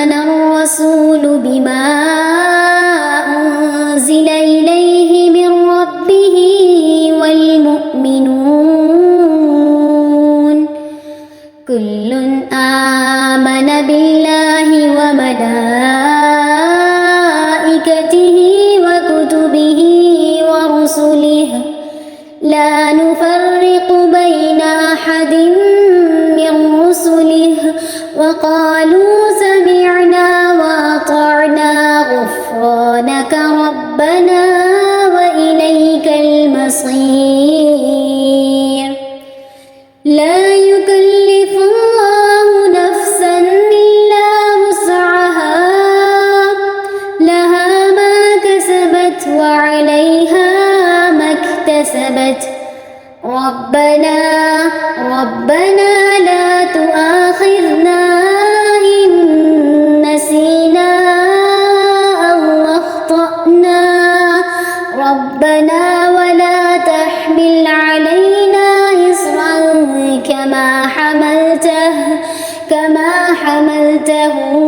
آمن الرسول بما أنزل إليه من ربه والمؤمنون كل آمن بالله وملائكته وكتبه ورسله لا نفرق بين أحد من رسله وقالوا سمعنا وأطعنا غفرانك ربنا وإليك المصير لا يكلف الله نفسا إلا وسعها لها ما كسبت وعليها ما اكتسبت ربنا لا تؤاخذنا إن نسينا أو أخطأنا ربنا ولا تحمل علينا إصرا كما حملته